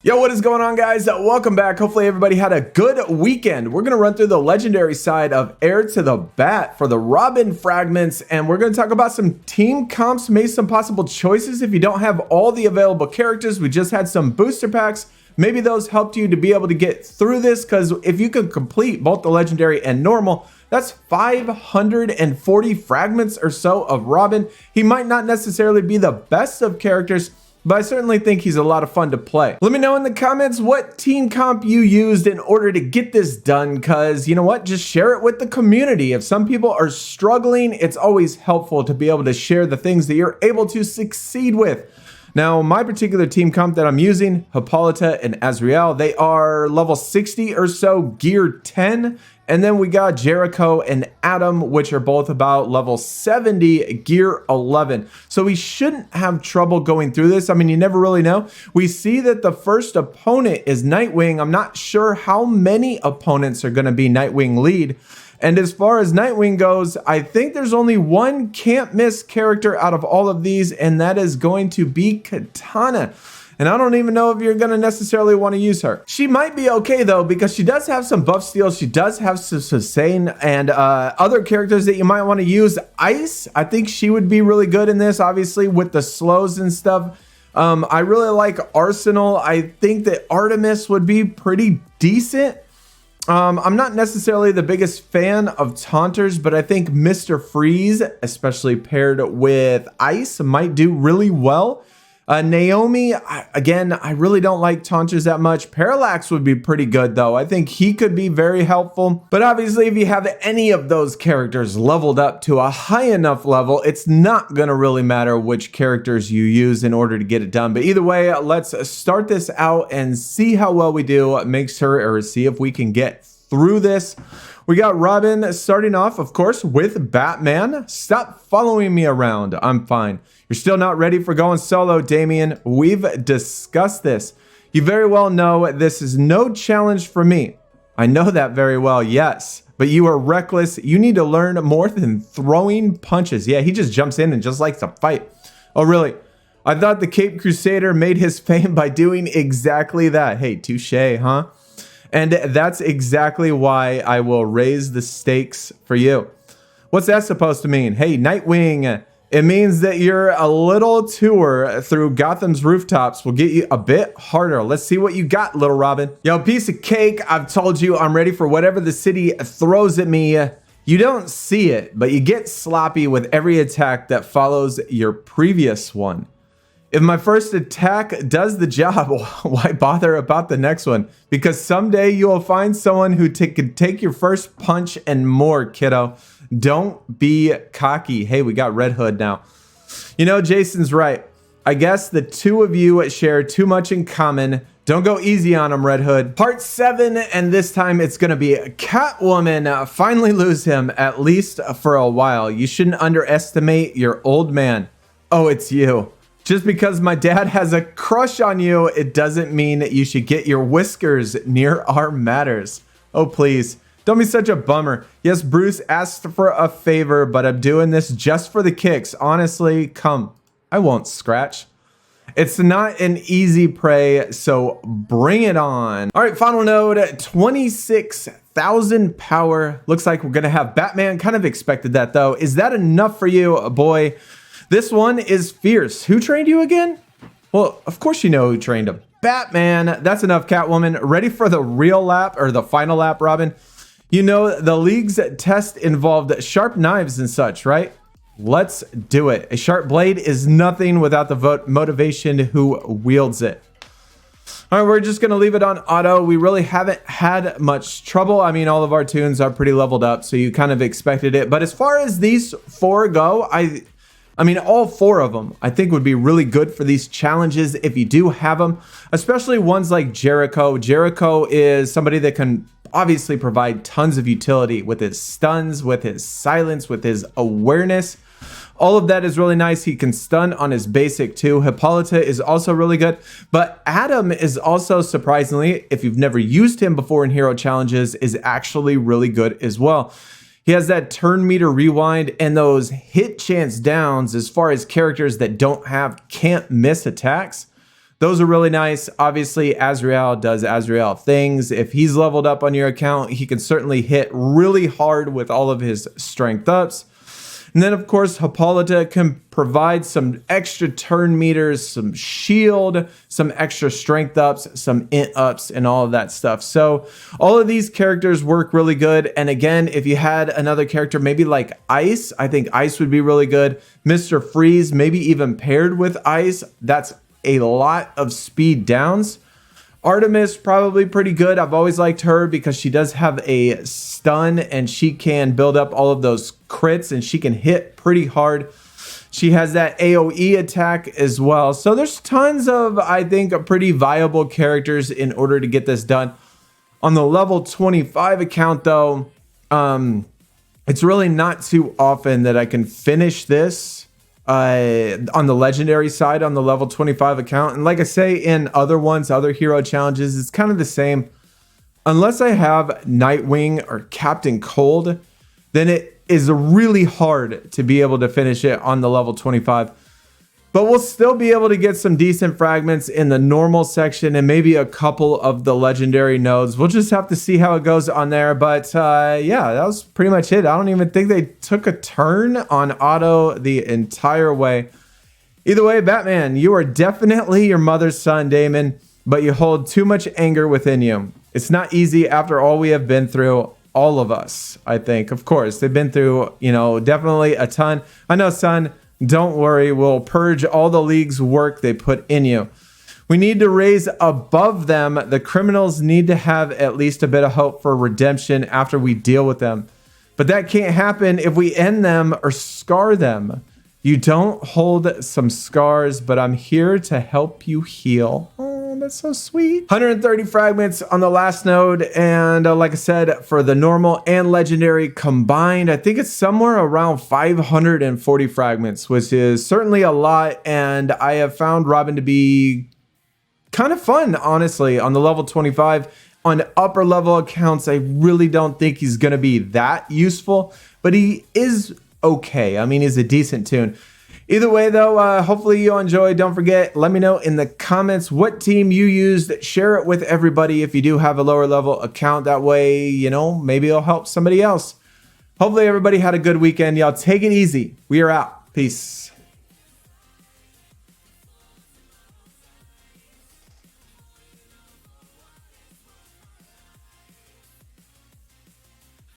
Yo, what is going on, guys? Welcome back. Hopefully everybody had a good weekend. We're going to run through the legendary side of Heir to the Bat for the Robin fragments, and we're going to talk about some team comps, maybe some possible choices if you don't have all the available characters. We just had some booster packs. Maybe those helped you to be able to get through this, because if you can complete both the legendary and normal, that's 540 fragments or so of Robin. He might not necessarily be the best of characters, but I certainly think he's a lot of fun to play. Let me know in the comments what team comp you used in order to get this done, because you know what? Just share it with the community. If some people are struggling, it's always helpful to be able to share the things that you're able to succeed with. Now, my particular team comp that I'm using, Hippolyta and Azrael, they are level 60 or so, gear 10. And then we got Jericho and Adam, which are both about level 70, gear 11. So we shouldn't have trouble going through this. I mean, you never really know. We see that the first opponent is Nightwing. I'm not sure how many opponents are going to be Nightwing lead. And as far as Nightwing goes, I think there's only one can't miss character out of all of these, and that is going to be Katana. And I don't even know if you're going to necessarily want to use her. She might be okay though, because she does have some buff steal. She does have some sustain and other characters that you might want to use. Ice, I think she would be really good in this, obviously with the slows and stuff. I really like Arsenal. I think that Artemis would be pretty decent. I'm not necessarily the biggest fan of taunters, but I think Mr. Freeze, especially paired with Ice, might do really well. Naomi, again, I really don't like taunters that much. Parallax would be pretty good though. I think he could be very helpful. But obviously, if you have any of those characters leveled up to a high enough level, it's not gonna really matter which characters you use in order to get it done. But either way, let's start this out and see how well we do. Make sure, or see if we can get through this. We got Robin starting off, of course, with Batman. Stop following me around. I'm fine. You're still not ready for going solo, Damien. We've discussed this. You very well know this is no challenge for me. I know that very well, yes. But you are reckless. You need to learn more than throwing punches. Yeah, he just jumps in and just likes to fight. Oh, really? I thought the Cape Crusader made his fame by doing exactly that. Hey, touche, huh? And that's exactly why I will raise the stakes for you. What's that supposed to mean? Hey, Nightwing, it means that your little tour through Gotham's rooftops will get you a bit harder. Let's see what you got, little Robin. Yo, piece of cake. I've told you I'm ready for whatever the city throws at me. You don't see it, but you get sloppy with every attack that follows your previous one. If my first attack does the job, why bother about the next one? Because someday you will find someone who can take your first punch and more, kiddo. Don't be cocky. Hey, we got Red Hood now. You know, Jason's right. I guess the two of you share too much in common. Don't go easy on him, Red Hood. Part 7, and this time it's going to be Catwoman. Finally lose him, at least for a while. You shouldn't underestimate your old man. Oh, it's you. Just because my dad has a crush on you, it doesn't mean that you should get your whiskers near our matters. Oh, please. Don't be such a bummer. Yes, Bruce asked for a favor, but I'm doing this just for the kicks. Honestly, come. I won't scratch. It's not an easy prey, so bring it on. All right, final node, 26,000 power. Looks like we're going to have Batman. Kind of expected that, though. Is that enough for you, boy? This one is fierce. Who trained you again? Well, of course you know who trained him. Batman. That's enough, Catwoman. Ready for the real lap, or the final lap, Robin? You know, the league's test involved sharp knives and such, right? Let's do it. A sharp blade is nothing without the motivation who wields it. All right, we're just going to leave it on auto. We really haven't had much trouble. I mean, all of our tunes are pretty leveled up, so you kind of expected it. But as far as these four go, I mean, all four of them, I think, would be really good for these challenges if you do have them, especially ones like Jericho. Jericho is somebody that can obviously provide tons of utility with his stuns, with his silence, with his awareness. All of that is really nice. He can stun on his basic too. Hippolyta is also really good, but Adam is also, surprisingly, if you've never used him before in hero challenges, is actually really good as well. He has that turn meter rewind and those hit chance downs as far as characters that don't have can't miss attacks. Those are really nice. Obviously, Azrael does Azrael things. If he's leveled up on your account, he can certainly hit really hard with all of his strength ups. And then, of course, Hippolyta can provide some extra turn meters, some shield, some extra strength ups, some int ups, and all of that stuff. So all of these characters work really good. And again, if you had another character, maybe like Ice, I think Ice would be really good. Mr. Freeze, maybe even paired with Ice, that's a lot of speed downs. Artemis, probably pretty good. I've always liked her because she does have a stun and she can build up all of those crits and she can hit pretty hard. She has that AoE attack as well. So there's tons of, I think, pretty viable characters in order to get this done. On the level 25 account though, it's really not too often that I can finish this on the legendary side on the level 25 account. And like I say in other ones, other hero challenges, it's kind of the same. Unless I have Nightwing or Captain Cold, then it is really hard to be able to finish it on the level 25. But we'll still be able to get some decent fragments in the normal section and maybe a couple of the legendary nodes. We'll just have to see how it goes on there. But yeah, that was pretty much it. I don't even think they took a turn on auto the entire way. Either way, Batman, you are definitely your mother's son, Damon, but you hold too much anger within you. It's not easy after all we have been through. All of us, I think. Of course, they've been through, you know, definitely a ton. I know, son. Don't worry, we'll purge all the league's work they put in you. We need to raise above them. The criminals need to have at least a bit of hope for redemption after we deal with them. But that can't happen if we end them or scar them. You don't hold some scars, but I'm here to help you heal. Oh, that's so sweet. 130 fragments on the last node. And like I said, for the normal and legendary combined, I think it's somewhere around 540 fragments, which is certainly a lot. And I have found Robin to be kind of fun, honestly, on the level 25. On upper level accounts, I really don't think he's going to be that useful, but he is okay. I mean, he's a decent tune. Either way, though, hopefully you enjoyed. Don't forget, let me know in the comments what team you used. Share it with everybody if you do have a lower level account. That way, you know, maybe it'll help somebody else. Hopefully everybody had a good weekend. Y'all take it easy. We are out. Peace.